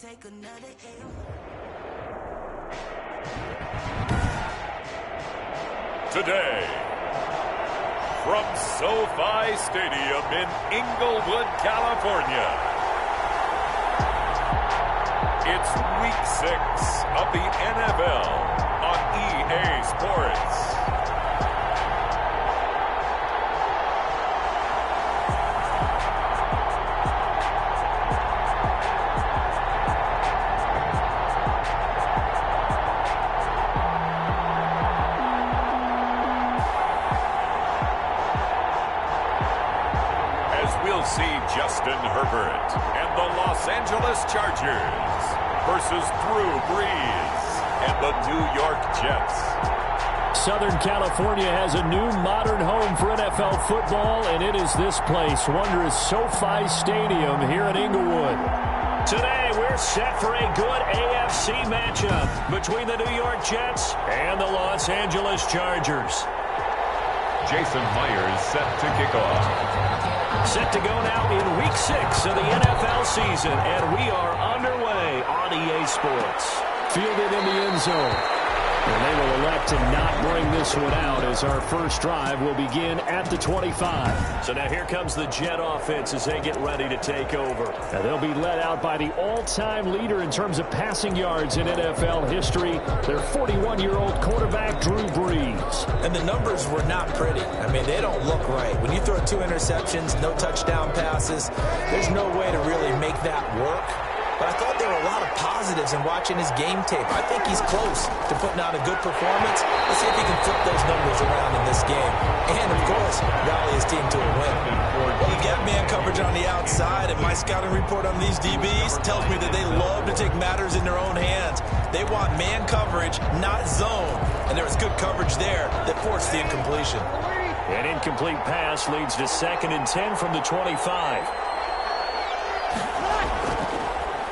take another L. Today, from SoFi Stadium in Inglewood, California, it's Week 6 of the NFL on EA Sports. We'll see Justin Herbert and the Los Angeles Chargers versus Drew Brees and the New York Jets. Southern California has a new modern home for NFL football, and it is this place, wondrous SoFi Stadium here in Inglewood. Today, we're set for a good AFC matchup between the New York Jets and the Los Angeles Chargers. Jason Myers set to kick off. Set to go now in Week 6 of the NFL season, and we are underway on EA Sports. Fielded in the end zone. And they will elect to not bring this one out as our first drive will begin at the 25. So now here comes the Jet offense as they get ready to take over. Now they'll be led out by the all-time leader in terms of passing yards in NFL history, their 41-year-old quarterback, Drew Brees. And the numbers were not pretty. I mean, they don't look right. When you throw 2 interceptions, no touchdown passes, there's no way to really make that work. But I thought there were a lot of positives in watching his game tape. I think he's close to putting out a good performance. Let's see if he can flip those numbers around in this game. And, of course, rally his team to a win. Well, you got man coverage on the outside, and my scouting report on these DBs tells me that they love to take matters in their own hands. They want man coverage, not zone. And there was good coverage there that forced the incompletion. An incomplete pass leads to 2nd and 10 from the 25.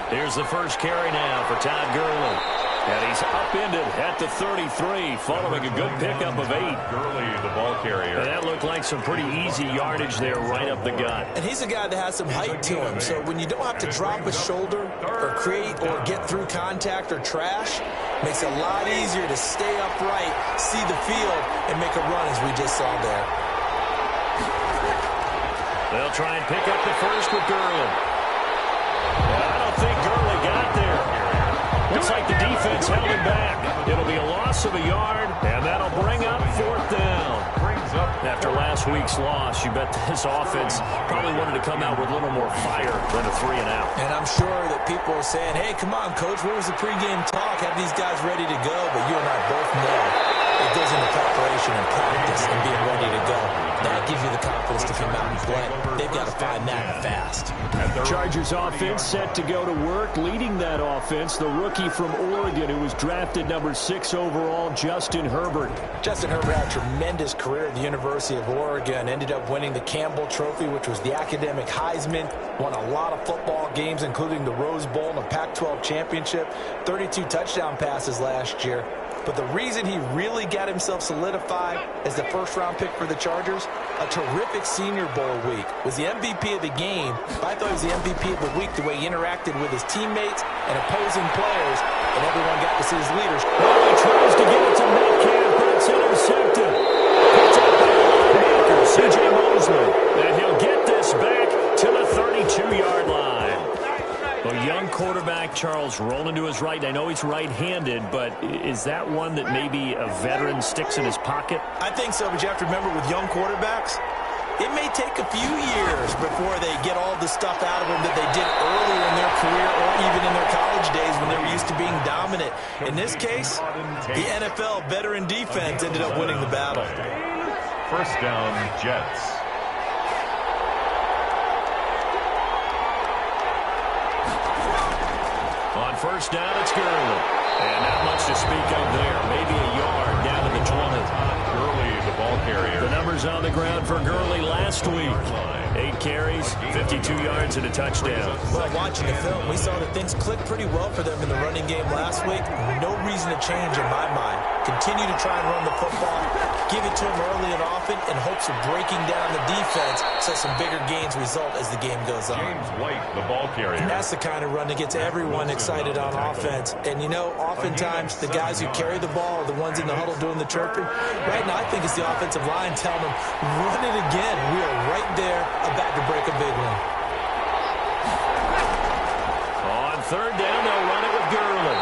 Here's the first carry now for Todd Gurley. And he's upended at the 33, following a good pickup of 8. Gurley, the ball carrier. And that looked like some pretty easy yardage there right up the gut. And he's a guy that has some height to him. So when you don't have to drop a shoulder or create or get through contact or trash, makes it a lot easier to stay upright, see the field, and make a run as we just saw there. They'll try and pick up the first with Gurley. I don't think Gurley got there. Looks like the defense held him back. It'll be a loss of a yard, and that'll bring up 4th down. After last week's loss, you bet this offense probably wanted to come out with a little more fire than a 3 and out. And I'm sure that people are saying, hey, come on, Coach, where was the pregame talk? Have these guys ready to go? But you and I both know it goes into preparation and practice and being ready to go. That gives you the confidence to come out and play. They've got to find that fast. Chargers offense set to go to work. Leading that offense, the rookie from Oregon who was drafted number 6 overall, Justin Herbert. Justin Herbert had a tremendous career at the University of Oregon. Ended up winning the Campbell Trophy, which was the academic Heisman. Won a lot of football games, including the Rose Bowl and a Pac-12 championship. 32 touchdown passes last year. But the reason he really got himself solidified as the first-round pick for the Chargers, a terrific Senior Bowl week. Was the MVP of the game, but I thought he was the MVP of the week the way he interacted with his teammates and opposing players, and everyone got to see his leaders. Well, he tries to get it to Metcalf, but it's intercepted. Picked up by the linebacker, C.J. Mosley. And he'll get this back to the 32-yard line. A young quarterback, Charles, rolling to his right. I know he's right-handed, but is that one that maybe a veteran sticks in his pocket? I think so, but you have to remember with young quarterbacks, it may take a few years before they get all the stuff out of them that they did earlier in their career or even in their college days when they were used to being dominant. In this case, the NFL veteran defense ended up winning the battle. First down, Jets. On first down, it's Gurley. And not much to speak of there. Maybe a yard down to the 20. Gurley, the ball carrier. The numbers on the ground for Gurley last week. 8 carries, 52 yards, and a touchdown. Well, watching the film, we saw that things clicked pretty well for them in the running game last week. No reason to change in my mind. Continue to try and run the football. give it to him early and often in hopes of breaking down the defense so some bigger gains result as the game goes on. James White, the ball carrier. And that's the kind of run that gets everyone excited on offense. And, you know, oftentimes the guys who carry the ball are the ones in the huddle doing the chirping. Right now, I think it's the offensive line telling them, run it again. We are right there about to break a big one. On third down, they'll run it with Gurley.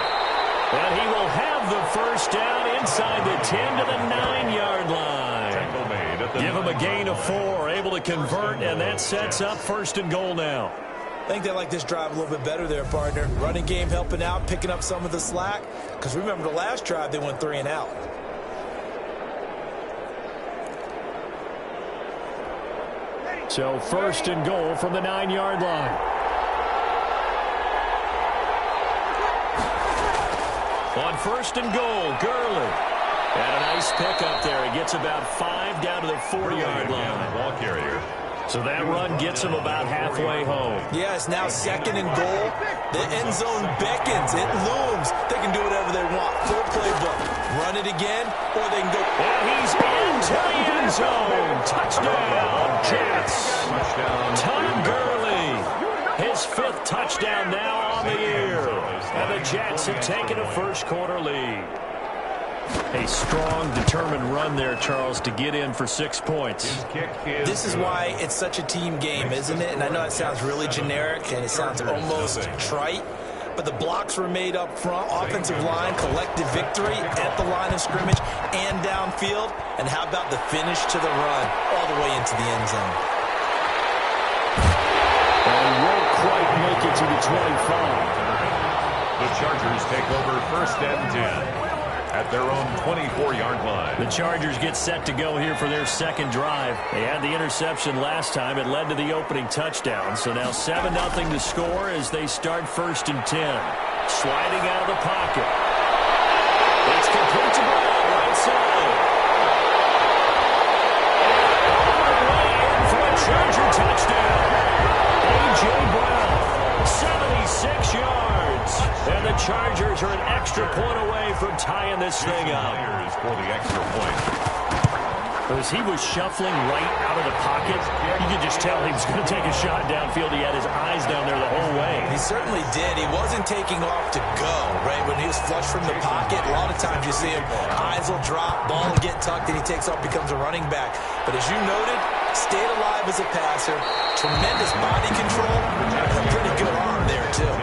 And he will have the first down inside the 10 to the 9-yard line. Give him a gain of 4, able to convert, and that sets up first and goal now. I think they like this drive a little bit better there, partner. Running game helping out, picking up some of the slack. Because remember the last drive, they went 3 and out. So first and goal from the 9-yard line. On first and goal, Gurley. And a nice pickup there. He gets about 5 down to the 4-yard line. Ball carrier. So that run gets him about halfway home. Yeah, it's now second and goal. The end zone beckons. It looms. They can do whatever they want. Full playbook. Run it again, or they can go. And he's into the end zone. Touchdown, Jets. Todd Gurley. His 5th touchdown now on the year. And the Jets have taken a first-quarter lead. A strong, determined run there, Charles, to get in for 6 points. This is why it's such a team game, isn't it? And I know it sounds really generic and it sounds almost trite, but the blocks were made up front. Offensive line, collective victory at the line of scrimmage and downfield. And how about the finish to the run all the way into the end zone? And he won't quite make it to the 25. The Chargers take over first and 10. At their own 24-yard line. The Chargers get set to go here for their second drive. They had the interception last time. It led to the opening touchdown. So now 7-0 to score as they start first and 10. Sliding out of the pocket. It's complete to Brown, right side. And for a Charger touchdown. A.J. Brown, 76 yards. And the Chargers are an extra point away from tying this thing up. For the extra point. As he was shuffling right out of the pocket, you could just tell he was going to take a shot downfield. He had his eyes down there the whole way. He certainly did. He wasn't taking off to go, right? When he was flush from the pocket, a lot of times you see him, eyes will drop, ball will get tucked, and he takes off, becomes a running back. But as you noted, stayed alive as a passer, tremendous body control, and a pretty good arm there, too.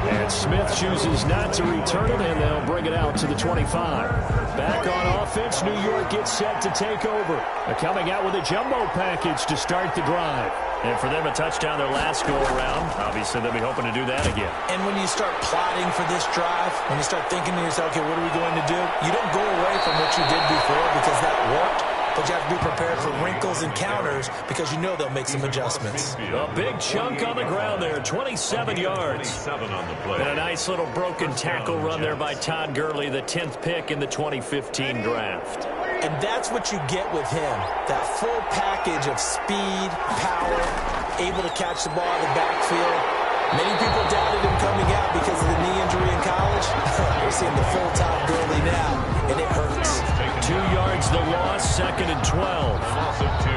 And Smith chooses not to return it, and they'll bring it out to the 25. Back on offense, New York gets set to take over. They're coming out with a jumbo package to start the drive. And for them, a touchdown their last go-around. Obviously, they'll be hoping to do that again. And when you start plotting for this drive, when you start thinking to yourself, okay, what are we going to do? You don't go away from what you did before because that worked. But you have to be prepared for wrinkles and counters because you know they'll make some adjustments. A big chunk on the ground there, 27 yards. And a nice little broken tackle run there by Todd Gurley, the 10th pick in the 2015 draft. And that's what you get with him, that full package of speed, power, able to catch the ball in the backfield. Many people doubted him coming out because of the knee injury in college. We're seeing the full Todd Gurley now, and it hurts. 2 yards the loss, second and 12.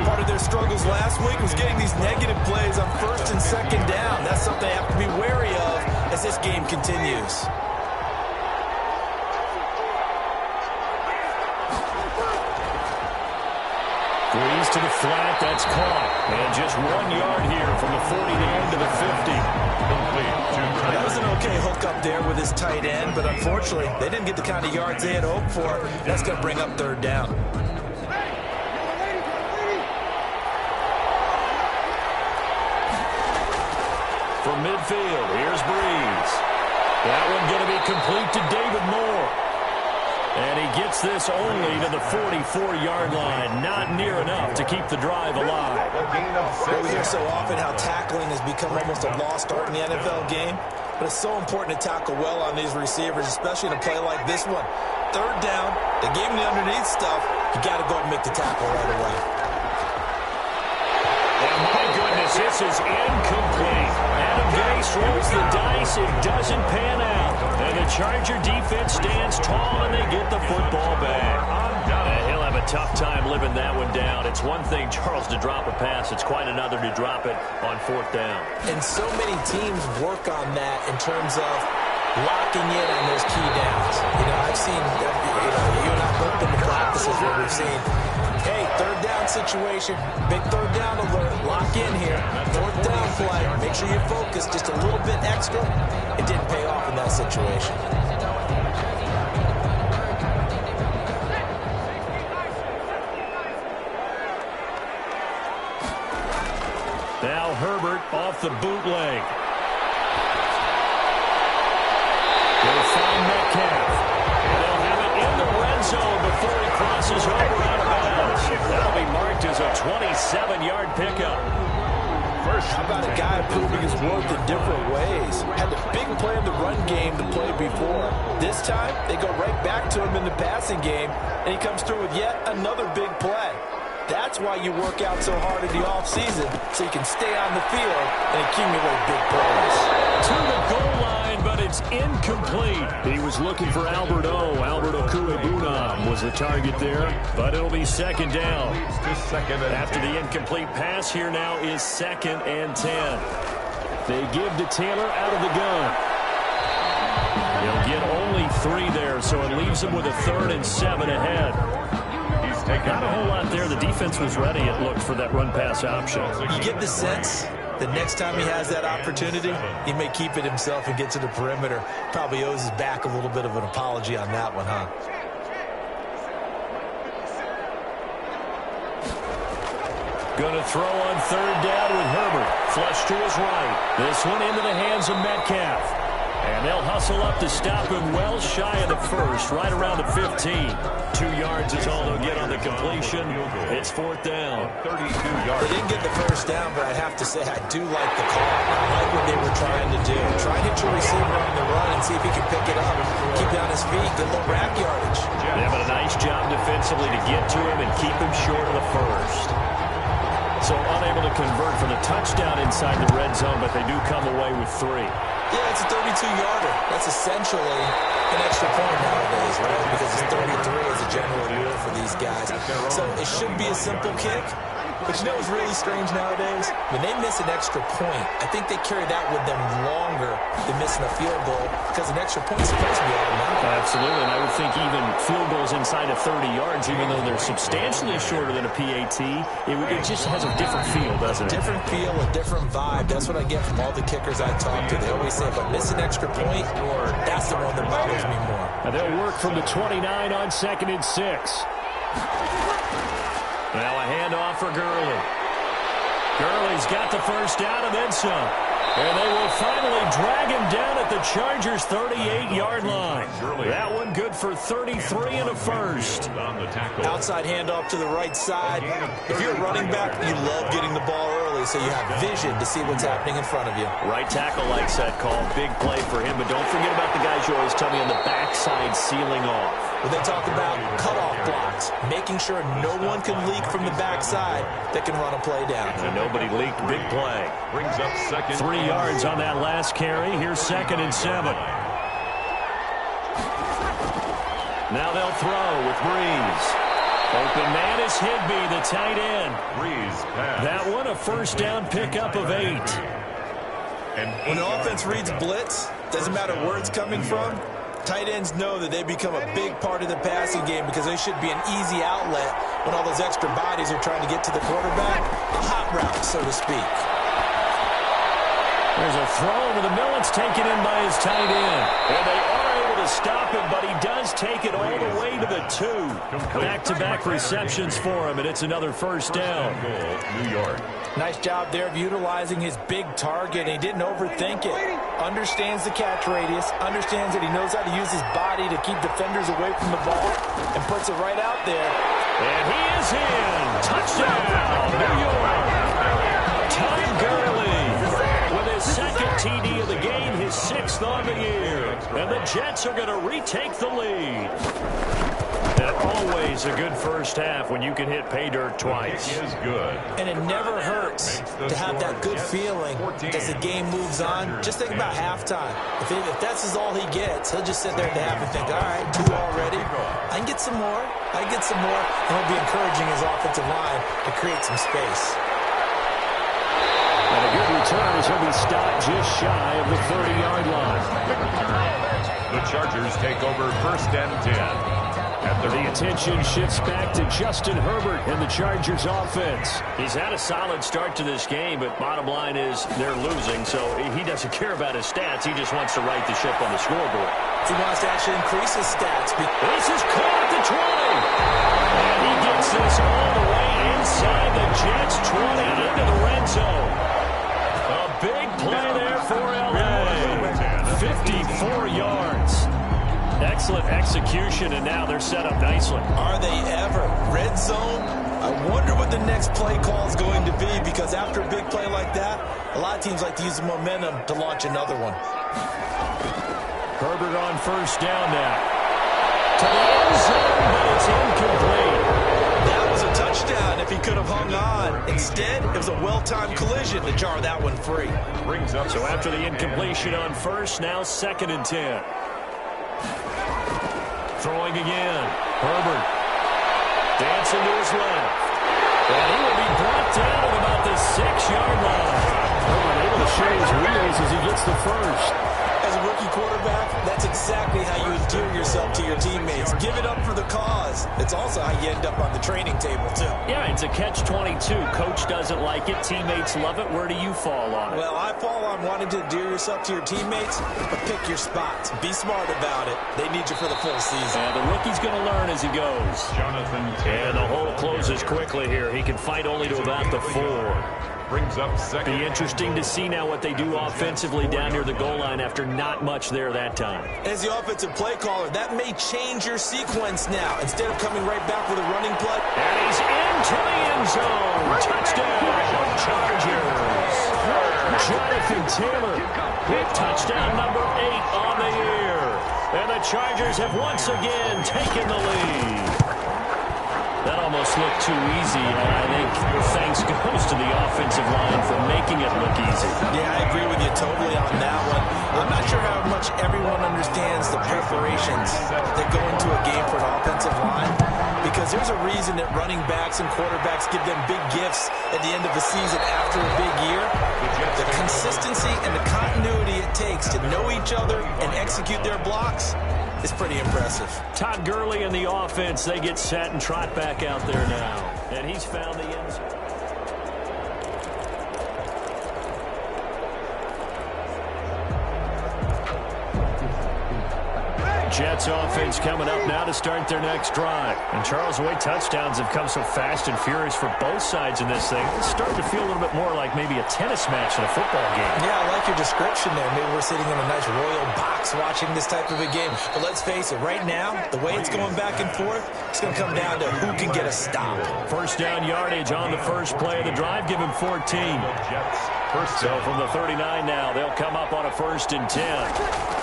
Part of their struggles last week was getting these negative plays on first and second down. That's something they have to be wary of as this game continues. Breeze to the flat, that's caught. And just 1 yard here from the 49 to the 50. That was an okay hook up there with his tight end, but unfortunately, they didn't get the kind of yards they had hoped for. That's going to bring up third down. From midfield, here's Breeze. That one going to be complete to David Moore. And he gets this only to the 44-yard line. Not near enough to keep the drive alive. We hear so often how tackling has become almost a lost art in the NFL game. But it's so important to tackle well on these receivers, especially in a play like this one. Third down, they gave him the underneath stuff. You got to go and make the tackle right away. And my goodness, this is incomplete. Adam Gase rolls the dice. It doesn't pan out. And the Charger defense stands tall, and they get the football back. And he'll have a a tough time living that one down. It's one thing, Charles, to drop a pass. It's quite another to drop it on fourth down. And so many teams work on that in terms of locking in on those key downs. You know, I've seen, you and I both been to practices where we've seen, hey, third down situation, big third down alert, lock in here, fourth down play, make sure you focus just a little bit extra. It didn't pay off in that situation. Now Herbert off the bootleg. They'll find Metcalf. And they'll have it in the red zone before he crosses over out of bounds. That'll be marked as a 27-yard pickup. First, how about a guy proving his worth in different ways? Had the big play in the run game to play before. This time, they go right back to him in the passing game, and he comes through with yet another big play. That's why you work out so hard in the offseason, so you can stay on the field and accumulate big plays. To the goal line, but it's incomplete. He was looking for Albert Okuebunam was the target there, but it'll be second down. After the incomplete pass, here now is 2nd and 10. They give to Taylor out of the gun. He'll get only 3 there, so it leaves him with a 3rd and 7 ahead. Not a whole lot there. The defense was ready, it looked, for that run-pass option. You get the sense that next time he has that opportunity, he may keep it himself and get to the perimeter. Probably owes his back a little bit of an apology on that one, huh? Going to throw on 3rd down with Herbert. Flush to his right. This one into the hands of Metcalf. And they'll hustle up to stop him well shy of the first, right around the 15. 2 yards is all they'll get on the completion. It's 4th down. 32 yards. They didn't get the first down, but I have to say I do like the call. I like what they were trying to do. Try and hit your receiver on the run and see if he can pick it up. Keep it on his feet, get a little rack yardage. Yeah, but a nice job defensively to get to him and keep him short of the first. So unable to convert for the touchdown inside the red zone, but they do come away with 3. Yeah, it's a 32-yarder. That's essentially an extra point nowadays, right? Because it's 33 as a general rule for these guys. So it should be a simple kick. But you know what's really strange nowadays? When they miss an extra point, I think they carry that with them longer than missing a field goal because an extra point is supposed to be automatic. Absolutely, and I would think even field goals inside of 30 yards, even though they're substantially shorter than a PAT, it just has a different feel, doesn't it? A different feel, a different vibe. That's what I get from all the kickers I talk to. They always say, if I miss an extra point, that's the one that bothers me more. And they'll work from the 29 on 2nd and 6. Now a handoff for Gurley. Gurley's got the first down and then some. And they will finally drag him down at the Chargers' 38-yard line. That one good for 33 and a first. Outside handoff to the right side. If you're a running back, you love getting the ball early so you have vision to see what's happening in front of you. Right tackle likes that call. Big play for him. But don't forget about the guys you always tell me on the backside sealing off. When they talk about cutoff blocks, making sure no one can leak from the backside that can run a play down. And nobody leaked. Big play. Brings up 2nd. 3 yards on that last carry. Here's 2nd and 7. Now they'll throw with Breeze. Open man is Higbee, the tight end. Breeze pass. That one a first down pickup of 8. When the offense reads blitz, doesn't matter where it's coming from, tight ends know that they become a big part of the passing game because they should be an easy outlet when all those extra bodies are trying to get to the quarterback. A hot route, so to speak. There's a throw over the middle. It's taken in by his tight end. And they are able to stop him, but he does take it all the way to the 2. Back-to-back receptions for him, and it's another first down. New York. Nice job there of utilizing his big target. He didn't overthink it. Understands the catch radius. Understands that he knows how to use his body to keep defenders away from the ball. And puts it right out there. And he is in. Touchdown, New York. Todd Gurley with his 2nd TD of the game, his 6th on the year. And the Jets are going to retake the lead. And always a good first half when you can hit pay dirt twice. It is good. And it never hurts to have that good feeling as the game moves on. Just think about halftime. If that's all he gets, he'll just sit there at the half and think, all right, 2 already. I can get some more. I get some more, and he'll be encouraging his offensive line to create some space. And a good return as he'll be stopped just shy of the 30-yard line. The Chargers take over 1st and 10. The attention shifts back to Justin Herbert and the Chargers offense. He's had a solid start to this game, but bottom line is they're losing, so he doesn't care about his stats. He just wants to right the ship on the scoreboard. He wants to actually increase his stats. This is caught at the 20. And he gets this all the way inside the Jets' 20 into the red zone. A big play there for L.A. 54 yards. Excellent execution, and now they're set up nicely. Are they ever? Red zone? I wonder what the next play call is going to be, because after a big play like that, a lot of teams like to use the momentum to launch another one. Herbert on 1st down now. To the end zone, but it's incomplete. That was a touchdown if he could have hung on. Instead, it was a well-timed collision to jar that one free. So after the incompletion on 1st, now 2nd and 10. Throwing again. Herbert dancing to his left. And he will be brought down at about the 6-yard line. Herbert able to show his wheels as he gets the first. As a rookie quarterback, that's exactly how you endear yourself to your teammates. Give it up for the cause. It's also how you end up on the training table, too. Yeah, it's a catch-22. Coach doesn't like it. Teammates love it. Where do you fall on it? Well, I fall on wanting to endear yourself to your teammates, but pick your spots. Be smart about it. They need you for the full season. And the rookie's going to learn as he goes. And the hole closes quickly here. He can fight only to about the 4. Brings up 2nd. Be interesting to see now what they do offensively down near the goal line after not much there that time. As the offensive play caller, that may change your sequence now. Instead of coming right back with a running play. And he's into the end zone. Touchdown, Chargers. Jonathan Taylor with touchdown number 8 on the year. And the Chargers have once again taken the lead. That almost looked too easy, and I think thanks goes to the offensive line for making it look easy. Yeah, I agree with you totally on that one. I'm not sure how much everyone understands the preparations that go into a game for an offensive line, because there's a reason that running backs and quarterbacks give them big gifts at the end of the season after a big year. The consistency and the continuity it takes to know each other and execute their blocks is pretty impressive. Todd Gurley and the offense, they get set and trot back out there now. And he's found the end zone. Jets offense coming up now to start their next drive. And Charles, the way touchdowns have come so fast and furious for both sides in this thing, it's starting to feel a little bit more like maybe a tennis match in a football game. Yeah, I like your description there. Maybe we're sitting in a nice royal box watching this type of a game. But let's face it, right now, the way it's going back and forth, it's going to come down to who can get a stop. 1st down yardage on the first play of the drive. Give him 14. So from the 39 now, they'll come up on a 1st and 10.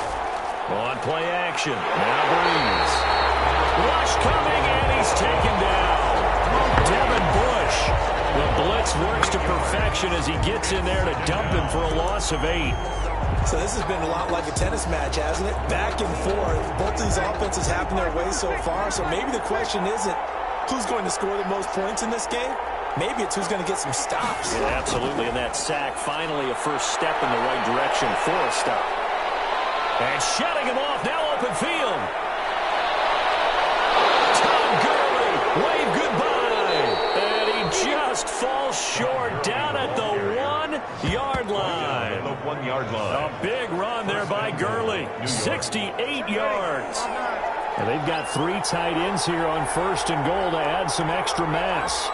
On play action. Now Breeze. Rush coming, and he's taken down. Devin Bush. The blitz works to perfection as he gets in there to dump him for a loss of 8. So this has been a lot like a tennis match, hasn't it? Back and forth. Both these offenses have their way so far, so maybe the question isn't who's going to score the most points in this game. Maybe it's who's going to get some stops. Yeah, absolutely, and that sack finally a first step in the right direction for a stop. And shutting him off, now open field. Todd Gurley, wave goodbye. And he just falls short down at the 1-yard line. The 1-yard line. A big run there by Gurley, 68 yards. And they've got 3 tight ends here on 1st and goal to add some extra mass.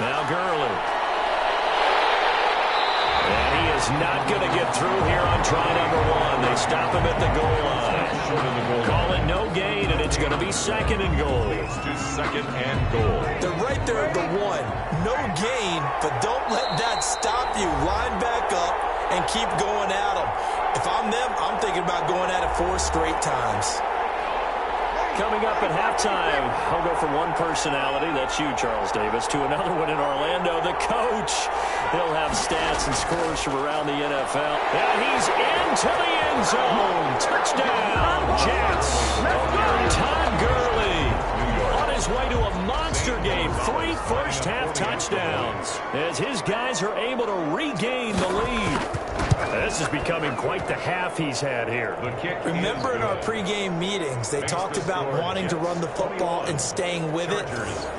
Now Gurley. And he is not going to get through here on try number 1. They stop him at the goal line. Call it no gain, and it's going to be 2nd and goal. It's to 2nd and goal. They're right there at the 1. No gain, but don't let that stop you. Line back up and keep going at them. If I'm them, I'm thinking about going at it 4 straight times. Coming up at halftime, I'll go from one personality, that's you, Charles Davis, to another one in Orlando, the coach. He'll have stats and scores from around the NFL. And he's into the end zone. Touchdown, Jets. Todd Gurley on his way to a monster game. 3 first-half touchdowns as his guys are able to regain the lead. This is becoming quite the half he's had here. Remember in our pregame meetings, they talked about wanting to run the football and staying with it?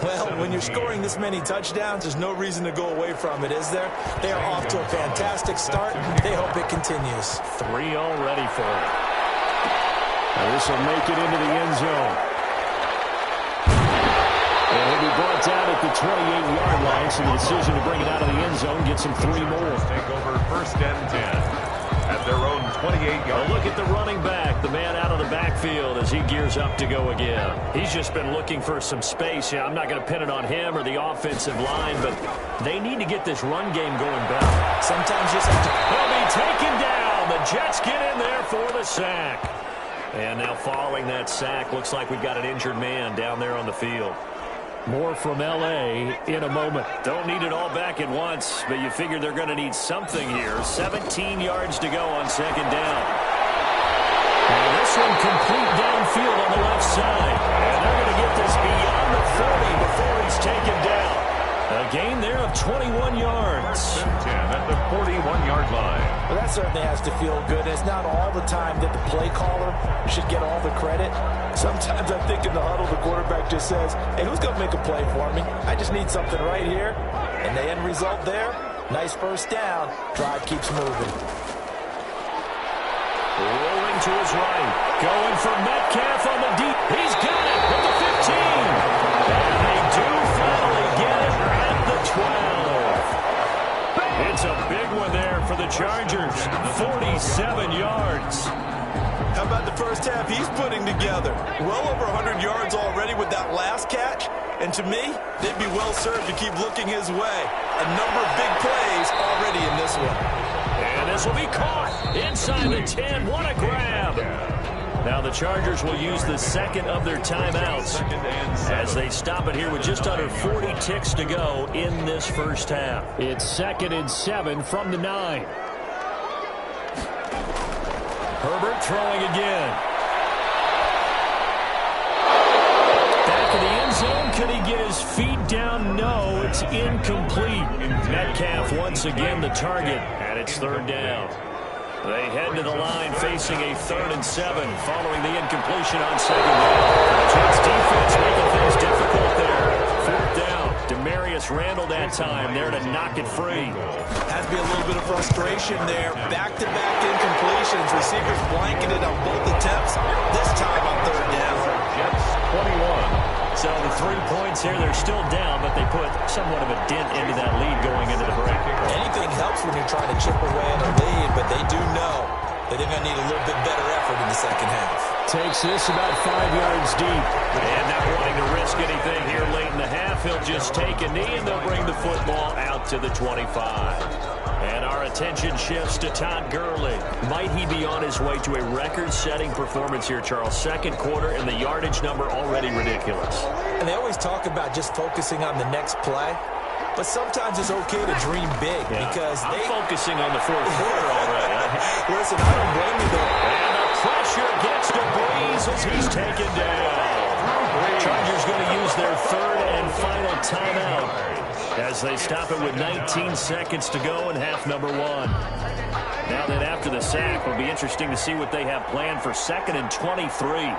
Well, when you're scoring this many touchdowns, there's no reason to go away from it, is there? They are off to a fantastic start. They hope it continues. 3 already for him. Now this will make it into the end zone. And he'll be brought down at the 28-yard line, so the decision to bring it out of the end zone gets him 3 more. Take over 1st and 10 at their own 28-yard. Look at the running back, the man out of the backfield as he gears up to go again. He's just been looking for some space. Yeah, I'm not going to pin it on him or the offensive line, but they need to get this run game going better. Sometimes you just have to... He'll be taken down. The Jets get in there for the sack. And now following that sack, looks like we've got an injured man down there on the field. More from L.A. in a moment. Don't need it all back at once, but you figure they're going to need something here. 17 yards to go on 2nd down. And this one complete downfield on the left side. And they're going to get this beyond the 40 before he's taken down. A gain there of 21 yards. 10 at the 41-yard line. Well, that certainly has to feel good. It's not all the time that the play caller should get all the credit. Sometimes I think in the huddle, the quarterback just says, hey, who's going to make a play for me? I just need something right here. And the end result there, nice 1st down. Drive keeps moving. Rolling to his right. Going for Metcalf on the deep. He's got it at the 15. And they do finally get it at the 12. It's a big one there for the Chargers. 47 yards. How about the first half he's putting together? Well over 100 yards already with that last catch. And to me, they'd be well served to keep looking his way. A number of big plays already in this one. And this will be caught inside the 10. What a grab. Now the Chargers will use the 2nd of their timeouts as they stop it here with just under 40 ticks to go in this first half. It's 2nd and 7 from the 9. Herbert throwing again. Back of the end zone. Could he get his feet down? No, it's incomplete. Metcalf once again the target, and it's 3rd down. They head to the line facing a 3rd and 7 following the incompletion on 2nd down. The Jets defense making things difficult there. 4th down. Demarius Randall that time there to knock it free. Has to be a little bit of frustration there. Back-to-back incompletions. Receivers blanketed on both attempts. This time on 3rd down. Jets 21. So the 3 points here, they're still down, but they put somewhat of a dent into that lead going into the break. Anything helps when you're trying to chip away at a lead, but they do know that they're going to need a little bit better effort in the 2nd half. Takes this about 5 yards deep. And not wanting to risk anything here late in the half, he'll just take a knee and they'll bring the football out to the 25. And our attention shifts to Todd Gurley. Might he be on his way to a record-setting performance here, Charles? 2nd quarter and the yardage number already ridiculous. And they always talk about just focusing on the next play. But sometimes it's okay to dream big because I'm focusing on the 4th quarter already. Listen, I don't blame you though. And the pressure gets to Breeze as he's taken down. Chargers going to use their 3rd and final timeout as they stop it with 19 seconds to go in half number 1. Now that after the sack, it'll be interesting to see what they have planned for 2nd and 23.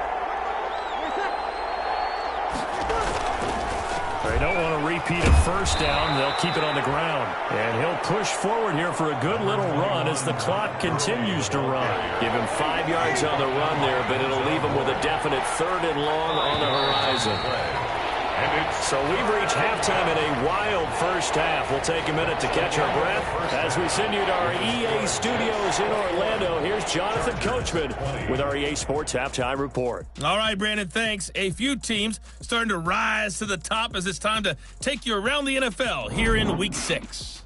They don't want to repeat a 1st down. They'll keep it on the ground. And he'll push forward here for a good little run as the clock continues to run. Give him 5 yards on the run there, but it'll leave him with a definite 3rd and long on the horizon. So we've reached halftime in a wild first half. We'll take a minute to catch our breath as we send you to our EA studios in Orlando. Here's Jonathan Coachman with our EA Sports Halftime Report. All right, Brandon, thanks. A few teams starting to rise to the top as it's time to take you around the NFL here in Week 6.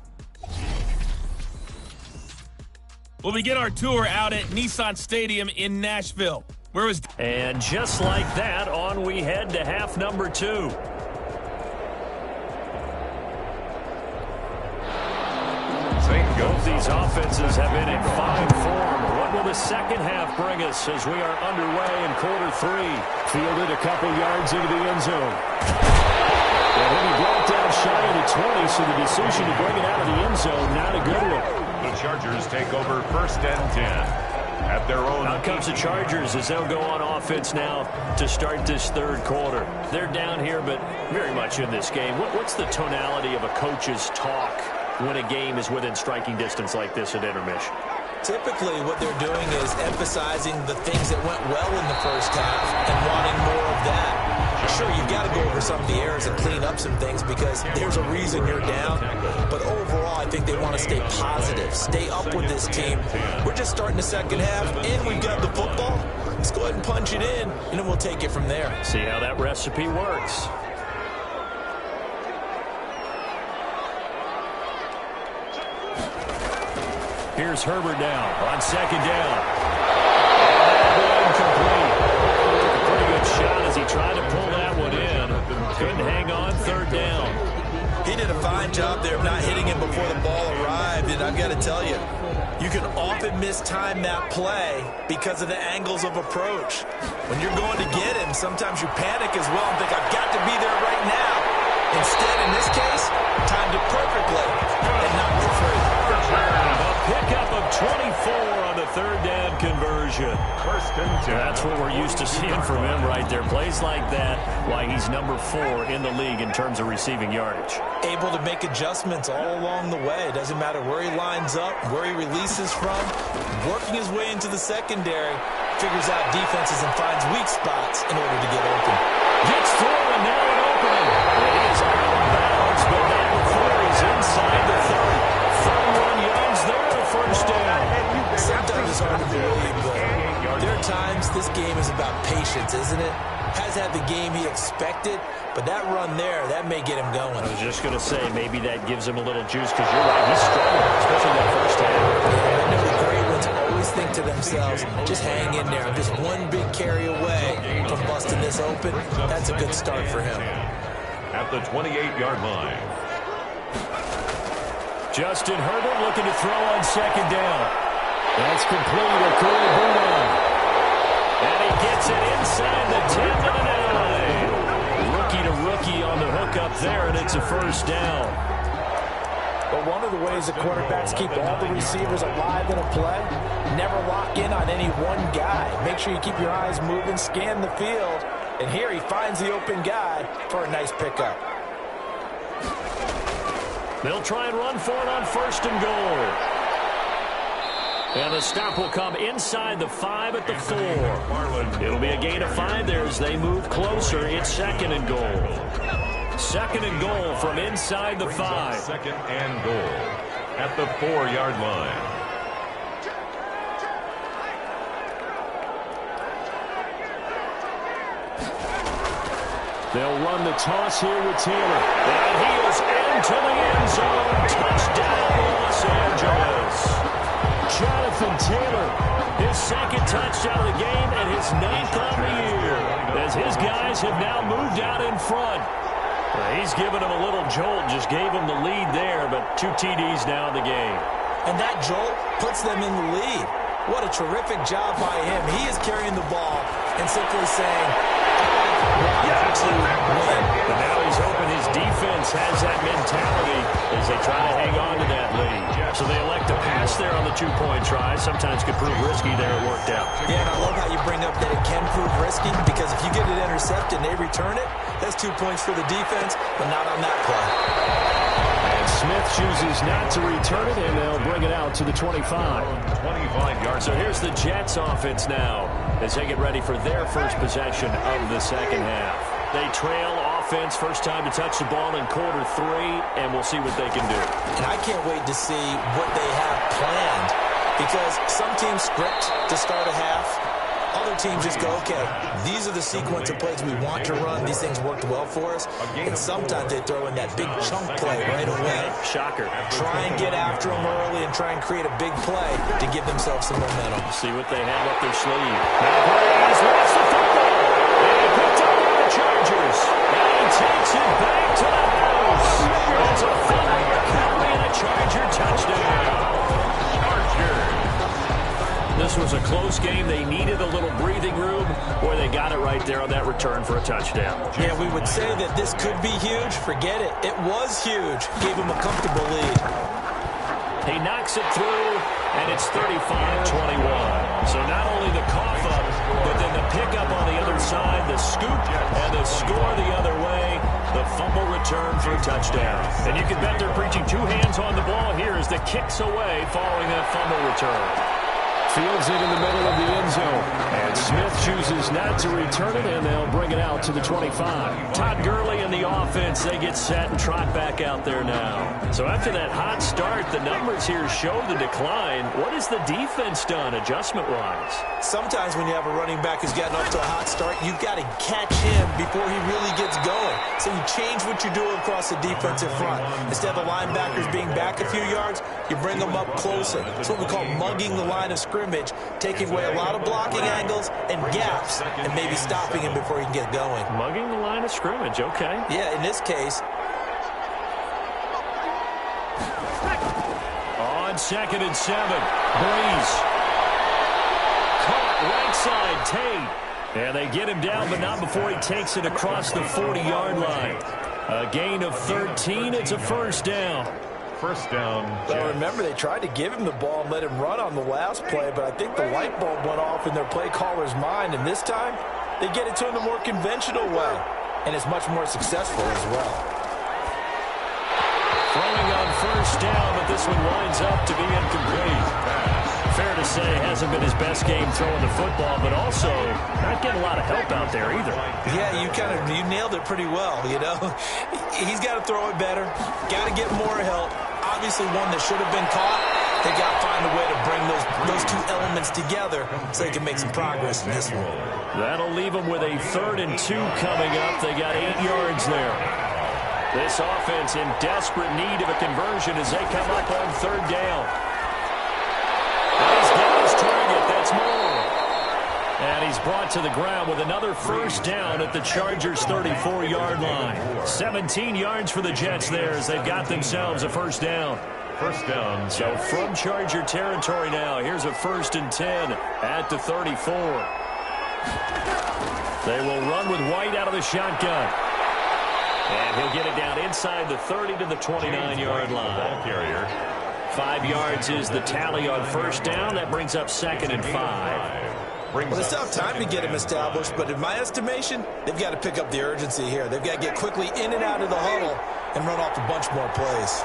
We'll begin our tour out at Nissan Stadium in Nashville, Where was... And just like that, on we head to half number 2. Both these offenses have been in fine form. What will the second half bring us as we are underway in quarter 3? Fielded a couple yards into the end zone. And he'll be brought down shy of the 20, so the decision to bring it out of the end zone, not a good one. The Chargers take over 1st and 10 at their own. Out comes the Chargers as they'll go on offense now to start this third quarter. They're down here, but very much in this game. What's the tonality of a coach's talk when a game is within striking distance like this at intermission? Typically, what they're doing is emphasizing the things that went well in the first half and wanting more of that. Sure, you've got to go over some of the errors and clean up some things because there's a reason you're down. But overall, I think they want to stay positive, stay up with this team. We're just starting the second half, and we've got the football. Let's go ahead and punch it in, and then we'll take it from there. See how that recipe works. Here's Herbert now on second down. And incomplete. Took a pretty good shot as he tried to pull that one in. Couldn't hang on third down. He did a fine job there of not hitting him before the ball arrived, and I've got to tell you, you can often mistime that play because of the angles of approach. When you're going to get him, sometimes you panic as well and think, I've got to be there right now. Instead, in this case, timed it perfectly and knocked it free. Pickup of 24 on the third down conversion. 1st and 10. That's what we're used to seeing from him right there. Plays like that, why he's number 4 in the league in terms of receiving yardage. Able to make adjustments all along the way. Doesn't matter where he lines up, where he releases from. Working his way into the secondary, figures out defenses and finds weak spots in order to get open. Gets through and now an opening. It is out of bounds, but that before he's inside the 30. 31 yards there, a first down. Sometimes it's hard to believe, but there are times this game is about patience, isn't it? Has had the game he expected, but that run there, that may get him going. I was just going to say, maybe that gives him a little juice, because you're right, he's struggling, especially that first half. Yeah, I know the great ones always think to themselves, just hang in there. I'm just one big carry away from busting this open. That's a good start for him. At the 28-yard line. Justin Herbert looking to throw on second down. That's complete. And he gets it inside the 10 to the 9. Rookie to rookie on the hook up there, and it's a first down. But one of the ways the quarterbacks keep all the receivers alive in a play, never lock in on any one guy. Make sure you keep your eyes moving, scan the field, and here he finds the open guy for a nice pickup. They'll try and run for it on 1st and goal. And the stop will come inside the 5 at the 4. It'll be a gain of 5 there as they move closer. It's 2nd and goal. 2nd and goal from inside the 5. 2nd and goal at the 4-yard line. They'll run the toss here with Taylor. And he is into the end zone. Touchdown, Los Angeles. Jonathan Taylor, his 2nd touchdown of the game and his 9th on the year, as his guys have now moved out in front. He's given them a little jolt, just gave them the lead there, but 2 TDs now in the game. And that jolt puts them in the lead. What a terrific job by him. He is carrying the ball and simply saying, I want to win. And now he's hoping his defense has that mentality as they try to hang on to that lead. So they elect to pass there on the 2-point try. Sometimes could prove risky there. It worked out. Yeah, and I love how you bring up that it can prove risky, because if you get it intercepted and they return it, that's 2 points for the defense, but not on that play. And Smith chooses not to return it, and they'll bring it out to the 25. 25 yards. So here's the Jets offense now as they get ready for their first possession of the second half. They trail offense, first time to touch the ball in quarter 3, and we'll see what they can do. And I can't wait to see what they have planned, because some teams script to start a half. Other teams just go, okay, these are the sequence of plays we want to run. These things worked well for us. And sometimes they throw in that big chunk play right away. Shocker. Try and get after them early and try and create a big play to give themselves some momentum. See what they have up their sleeve. Now Breeze wants the football. And picked up by the Chargers. And he takes it back to the house. It's a fumble recovery and a Charger touchdown. This was a close game. They needed a little breathing room. Boy, they got it right there on that return for a touchdown. Yeah, we would say that this could be huge. Forget it. It was huge. Gave him a comfortable lead. He knocks it through, and it's 35-21. So not only the cough up, but then the pickup on the other side, the scoop, and the score the other way, the fumble return for a touchdown. And you can bet they're preaching two hands on the ball here as the kick's away following that fumble return. Fields it in the middle of the end zone. And Smith chooses not to return it, and they'll bring it out to the 25. Todd Gurley and the offense, they get set and trot back out there now. So after that hot start, the numbers here show the decline. What has the defense done adjustment-wise? Sometimes when you have a running back who's gotten off to a hot start, you've got to catch him before he really gets going. So you change what you do across the defensive front. Instead of the linebackers being back a few yards, you bring them up closer. It's what we call mugging the line of scrimmage, taking away a lot of blocking angles and gaps and maybe stopping him before he can get going. Mugging the line of scrimmage, okay. Yeah, in this case. On 2nd and 7, Breeze. Caught right side, Tate. And they get him down, but not before he takes it across the 40-yard line. A gain of 13. It's a first down. First down. Well, remember, they tried to give him the ball and let him run on the last play, but I think the light bulb went off in their play caller's mind, and this time they get it to him the more conventional way, and it's much more successful as well. Throwing on first down, but this one winds up to be incomplete. Fair to say, hasn't been his best game throwing the football, but also not getting a lot of help out there either. Yeah, you nailed it pretty well, you know. He's got to throw it better, got to get more help. Obviously one that should have been caught. They got to find a way to bring those two elements together so they can make some progress in this one. That'll leave them with a 3rd and 2 coming up. They got 8 yards there. This offense in desperate need of a conversion as they come up on 3rd down. He's got his target. That's Moore. And he's brought to the ground with another first down at the Chargers' 34-yard line. 17 yards for the Jets there as they've got themselves a first down. First down. So from Charger territory now, here's a 1st and 10 at the 34. They will run with White out of the shotgun. And he'll get it down inside the 30 to the 29-yard line. Ball carrier. 5 yards is the tally on first down. That brings up 2nd and 5. Well, it's tough time to get him established, but in my estimation, they've got to pick up the urgency here. They've got to get quickly in and out of the huddle and run off a bunch more plays.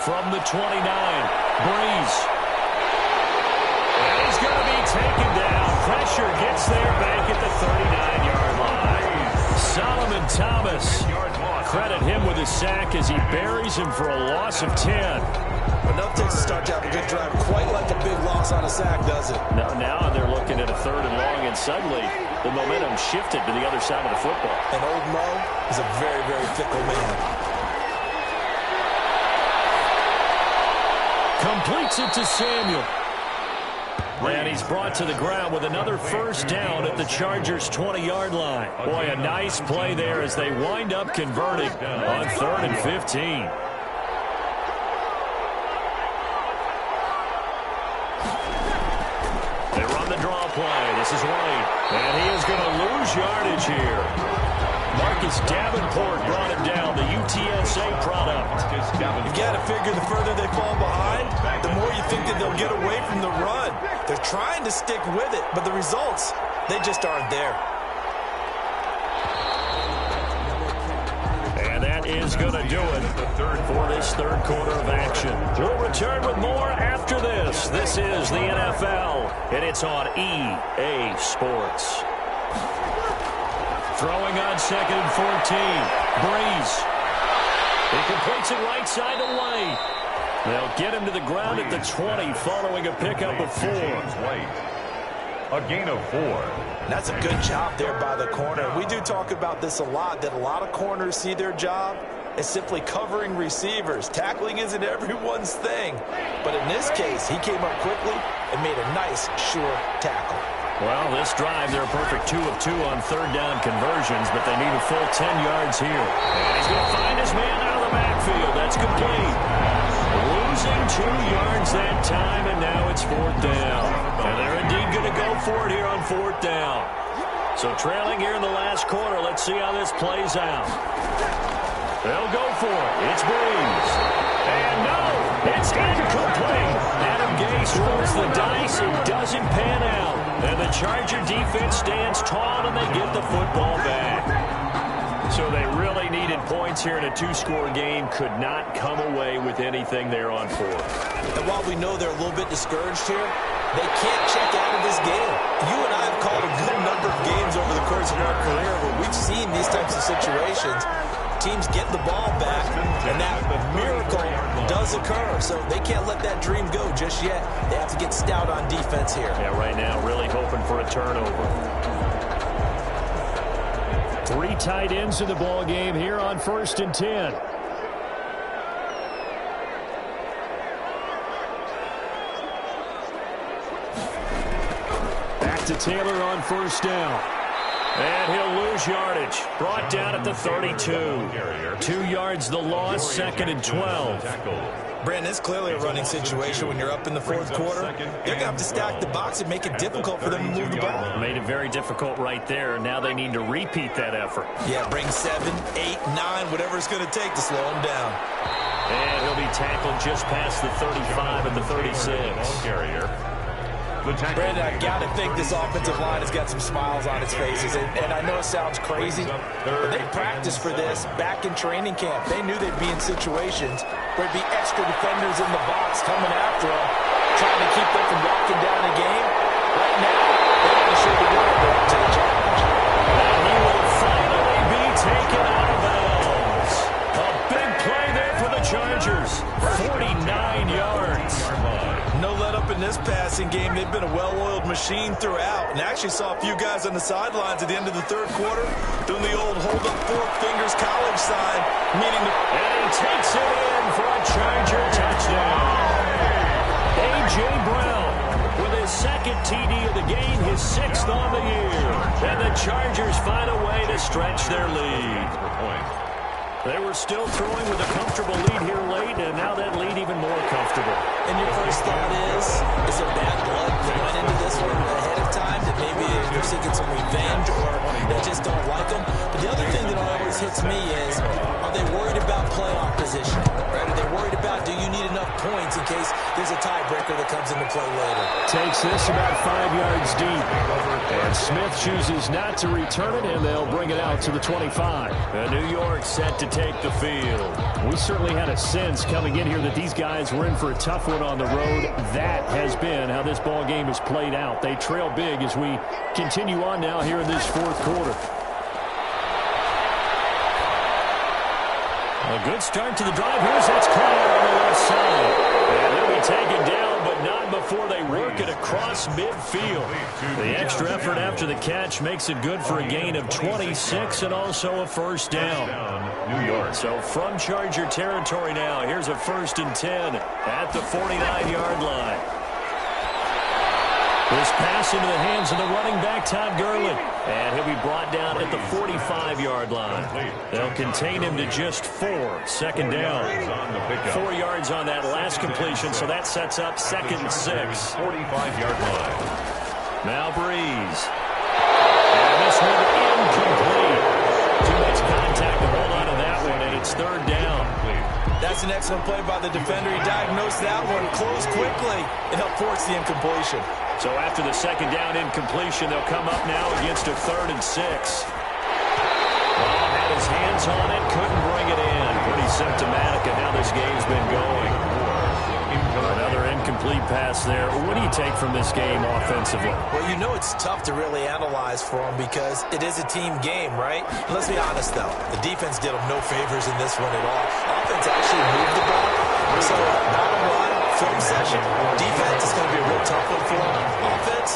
From the 29, Breeze. And he's going to be taken down. Pressure gets there back at the 39-yard line. Solomon Thomas. Credit him with his sack as he buries him for a loss of 10. Enough takes to start to have a good drive. Quite like a big loss on a sack, does it? Now they're looking at a 3rd and long, and suddenly the momentum shifted to the other side of the football. And old Mo is a very, very fickle man. Completes it to Samuel. And he's brought to the ground with another first down at the Chargers' 20-yard line. Boy, a nice play there as they wind up converting on 3rd and 15. They run the draw play. This is White. And he is going to lose yardage here. Marcus Davenport brought him down, the UTSA product. You've got to figure the further they fall behind, the more you think that they'll get away from the run. They're trying to stick with it, but the results, they just aren't there. And that is going to do it for this 3rd quarter of action. We'll return with more after this. This is the NFL, and it's on EA Sports. Throwing on 2nd and 14. Breeze. He completes it right side to White. They'll get him to the ground at the 20 following a pickup of 4. A gain of 4. That's a good job there by the corner. We do talk about this a lot, that a lot of corners see their job is simply covering receivers. Tackling isn't everyone's thing. But in this case, he came up quickly and made a nice, sure tackle. Well, this drive, they're a perfect 2 of 2 on third down conversions, but they need a full 10 yards here. And he's going to find his man out of the backfield. That's complete. Losing 2 yards that time, and now it's fourth down. And they're indeed going to go for it here on fourth down. So trailing here in the last quarter, let's see how this plays out. They'll go for it. It's Breeze. And no, it's incomplete. Adam Gase rolls the dice. It doesn't pan out. And the Charger defense stands tall, and they get the football back. So they really needed points here in a 2-score game. Could not come away with anything there on fourth. And while we know they're a little bit discouraged here, they can't check out of this game. You and I have called a good number of games over the course of our career where we've seen these types of situations. Teams get the ball back, and that miracle does occur. So they can't let that dream go just yet. They have to get stout on defense here. Yeah, right now, really hoping for a turnover. 3 tight ends in the ball game here on 1st and 10. Back to Taylor on 1st down. And he'll lose yardage. Brought down at the 32. 2 yards the loss, 2nd and 12. Brandon, it's clearly a running situation when you're up in the fourth quarter. They're going to have to stack the box and make it difficult for them to move the ball. Made it very difficult right there. Now they need to repeat that effort. Yeah, bring 7, 8, 9, whatever it's going to take to slow him down. And he'll be tackled just past the 35 and the 36. Brandon, I got to think this offensive line has got some smiles on its faces. And I know it sounds crazy, but they practiced for this back in training camp. They knew they'd be in situations where there'd be extra defenders in the box coming after them, trying to keep them from walking down the game. Right now, they want to show the world they're up to the challenge. And he will finally be taken out of bounds. A big play there for the Chargers. 49 yards. No let up in this passing game. They've been a well-oiled machine throughout. And actually saw a few guys on the sidelines at the end of the third quarter doing the old hold up 4 fingers college sign, meaning the... And he takes it in for a Charger touchdown. A.J. Brown with his 2nd TD of the game, his 6th on the year. And the Chargers find a way to stretch their lead. They were still throwing with a comfortable lead here late, and now that lead even more comfortable. And your first thought is there bad blood that went into this one ahead of time, that maybe they're seeking some revenge or they just don't like them? But the other thing that always hits me is, are they worried about playoff position? Right? Are they worried about, do you need enough points in case there's a tiebreaker that comes into play later? Takes this about 5 yards deep. And Smith chooses not to return it, and they'll bring it out to the 25. And New York set to take the field. We certainly had a sense coming in here that these guys were in for a tough one on the road. That has been how this ball game has played out. They trail big as we continue on now here in this fourth quarter. A good start to the drive. Here's Clyde on the left side. And he'll be taken down, but not before they work it across midfield. The extra effort after the catch makes it good for a gain of 26 and also a first down. New York. So from Charger territory now, here's a 1st and 10 at the 49-yard line. This pass into the hands of the running back, Todd Gurley. And he'll be brought down at the 45-yard line. They'll contain him to just 4. 2nd down. 4 yards on that last completion, so that sets up 2nd and 6. 45-yard line. Now Breeze. And this one incomplete. Too much contact to hold on to that one, and it's 3rd down. That's an excellent play by the defender. He diagnosed that one, closed quickly, and helped force the incompletion. So after the 2nd down incompletion, they'll come up now against a 3rd and 6. Ball had his hands on it, couldn't bring it in. Pretty symptomatic of how this game's been going. Another incomplete pass there. What do you take from this game offensively? Well, you know it's tough to really analyze for them because it is a team game, right? Let's be honest, though. The defense did them no favors in this one at all. Offense actually moved the ball. So, bottom line, film session, defense is going to be a real tough one for them. Offense,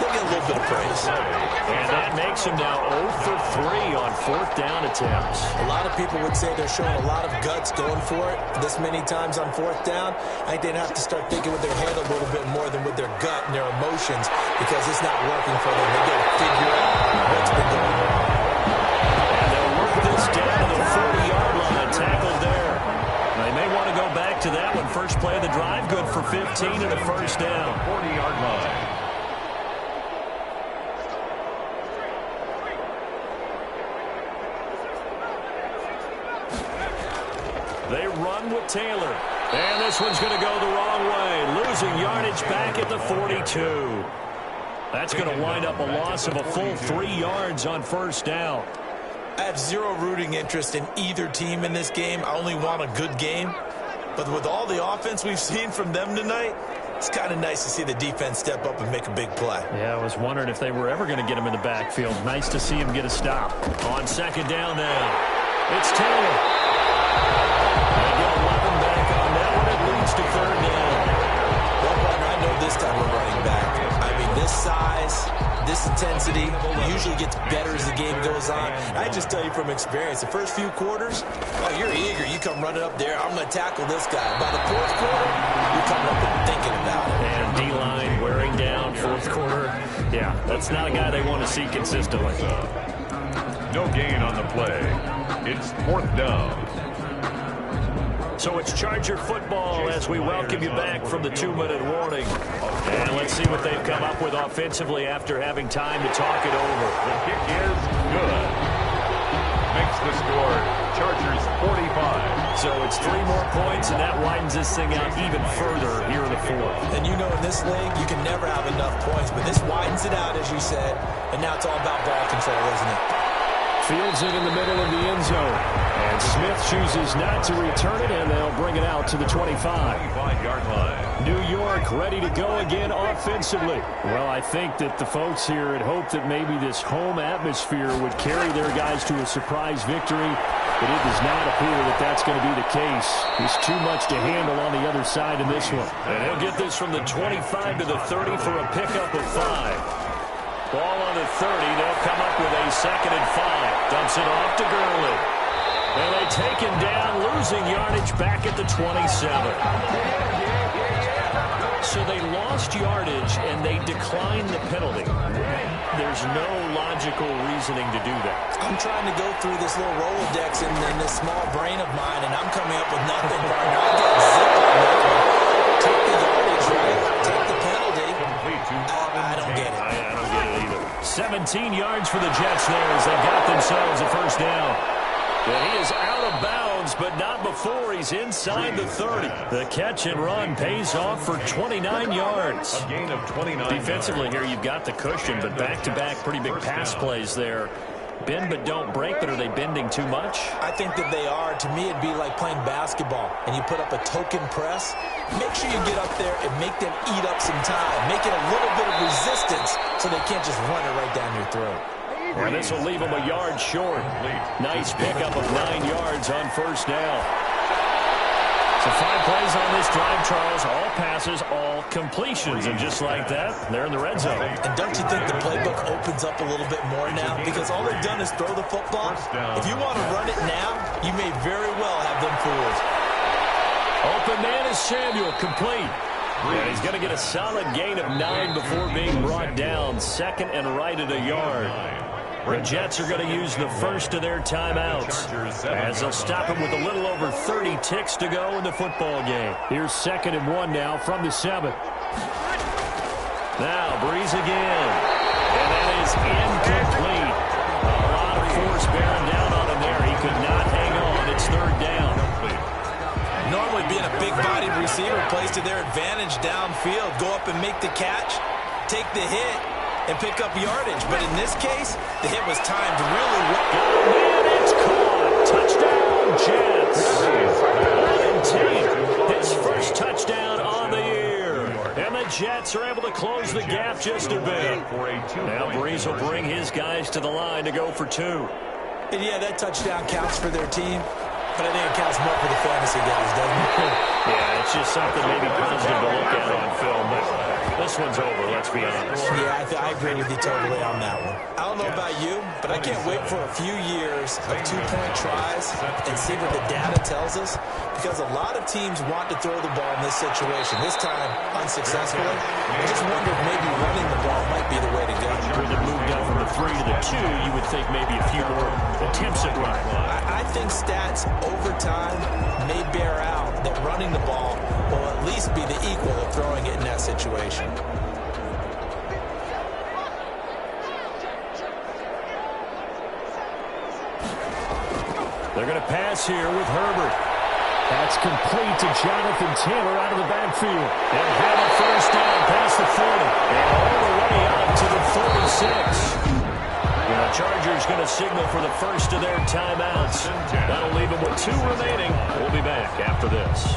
they'll get a little bit of praise. And that makes him now 0 for 3 on fourth down attempts. A lot of people would say they're showing a lot of guts going for it this many times on fourth down. I think they'd have to start thinking with their head a little bit more than with their gut and their emotions, because it's not working for them. They got to figure out what's been going on. And they'll work this down to the 40-yard line, tackled there. They may want to go back to that one. First play of the drive, good for 15 and a first down. 40-yard line. They run with Taylor. And this one's going to go the wrong way. Losing yardage back at the 42. That's going to wind up a loss of a full 3 yards on first down. I have zero rooting interest in either team in this game. I only want a good game. But with all the offense we've seen from them tonight, it's kind of nice to see the defense step up and make a big play. Yeah, I was wondering if they were ever going to get him in the backfield. Nice to see him get a stop. On second down now, it's Taylor. They get 11 back on that one. It leads to third down. Well, partner, I know this type of running back. I mean, this size, this intensity usually gets better as the game goes on. I just tell you from experience, the first few quarters, oh, you're eager. You come running up there. I'm going to tackle this guy. By the fourth quarter, you're coming up and thinking about it. And D-line wearing down fourth quarter. Yeah, that's not a guy they want to see consistently. No gain on the play. It's fourth down. So it's Charger football as we welcome you back from the 2-minute warning. And let's see what they've come up with offensively after having time to talk it over. The kick is good. Makes the score Chargers 45. So it's 3 more points, and that widens this thing out even further here in the fourth. And you know, in this league, you can never have enough points, but this widens it out, as you said, and now it's all about ball control, isn't it? Fields it in the middle of the end zone. And Smith chooses not to return it, and they'll bring it out to the 25. 25-yard line. New York ready to go again offensively. Well, I think that the folks here had hoped that maybe this home atmosphere would carry their guys to a surprise victory, but it does not appear that that's going to be the case. There's too much to handle on the other side in this one. And he'll get this from the 25 to the 30 for a pickup of 5. Ball on the 30. They'll come up with a 2nd and 5. Dumps it off to Gurley. And they take him down, losing yardage back at the 27. So they lost yardage, and they declined the penalty. There's no logical reasoning to do that. I'm trying to go through this little Rolodex in this small brain of mine, and I'm coming up with nothing, partner. I got zip on that one. Take the yardage, right? Take the penalty. I don't get it. I don't get it either. 17 yards for the Jets there as they got themselves a first down. And he is out of bounds, but not before he's inside the 30. The catch and run pays off for 29 yards. A gain of 29. Defensively here, you've got the cushion, but back-to-back pretty big pass plays there. Bend but don't break, but are they bending too much? I think that they are. To me, it'd be like playing basketball, and you put up a token press. Make sure you get up there and make them eat up some time. Make it a little bit of resistance so they can't just run it right down your throat. And this will leave them a yard short. Nice pickup of 9 yards on first down. So 5 plays on this drive, Charles. All passes, all completions. And just like that, they're in the red zone. And don't you think the playbook opens up a little bit more now? Because all they've done is throw the football. If you want to run it now, you may very well have them fooled. Open man is Samuel, complete. And he's going to get a solid gain of 9 before being brought down. 2nd and right at a yard. The Jets are going to use the first of their timeouts as they'll stop him with a little over 30 ticks to go in the football game. Here's 2nd and 1 now from the 7. Now Breeze again. And that is incomplete. A lot of force bearing down on him there. He could not hang on. It's 3rd down. Normally being a big-bodied receiver plays to their advantage downfield. Go up and make the catch, take the hit, and pick up yardage. But in this case, the hit was timed really well. Oh, man, it's caught. Touchdown, Jets. 11-10. His first touchdown on the year. And the Jets are able to close the gap just a bit. Now Breeze will bring his guys to the line to go for 2. And yeah, that touchdown counts for their team. But I think it counts more for the fantasy guys, doesn't it? Yeah, it's just something maybe positive to look at on film. But This one's over, let's be honest. Yeah, I agree with you totally on that one. I don't know about you, but I can't wait for a few years of two-point tries and see what the data tells us, because a lot of teams want to throw the ball in this situation, this time unsuccessfully. I just wonder if maybe running the ball might be the way to go. With it moved up from the 3 to the 2, you would think maybe a few more attempts at running. I think stats over time may bear out that running the ball will at least be the equal of throwing it in that situation. They're going to pass here with Herbert. That's complete to Jonathan Taylor out of the backfield. They'll have a first down past the 40. And all the way out to the 46. The Chargers going to signal for the first of their timeouts. That'll leave them with 2 remaining. We'll be back after this.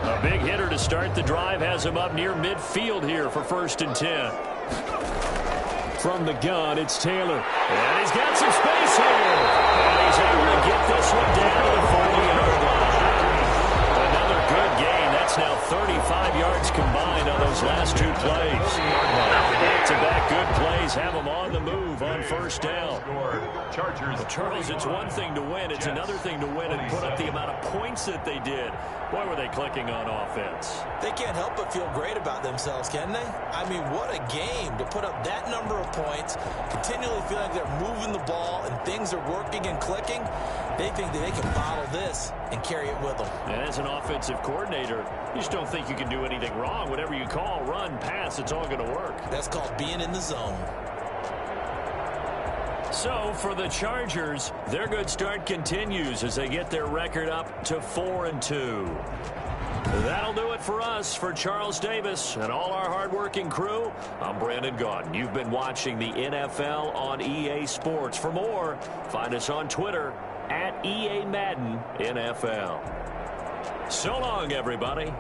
A big hitter to start the drive has him up near midfield here for 1st and 10. From the gun, it's Taylor. And he's got some space here. And he's able to get this one down to the 40-yard line. Another good gain. That's now 35 yards combined on those last 2 plays. Back-to-back good plays have them on the move on first down. Charles, it's one thing to win. It's another thing to win and put up the amount of points that they did. Boy, were they clicking on offense. They can't help but feel great about themselves, can they? I mean, what a game to put up that number of points, continually feeling like they're moving the ball and things are working and clicking. They think that they can bottle this and carry it with them. And as an offensive coordinator, you just don't think you can do anything wrong. Whatever you call, run, pass, it's all going to work. That's called being in the zone. So for the Chargers, their good start continues as they get their record up to 4-2. That'll do it for us. For Charles Davis and all our hardworking crew, I'm Brandon Gaudin. You've been watching the NFL on EA Sports. For more, find us on Twitter @EA Madden NFL. So long, everybody.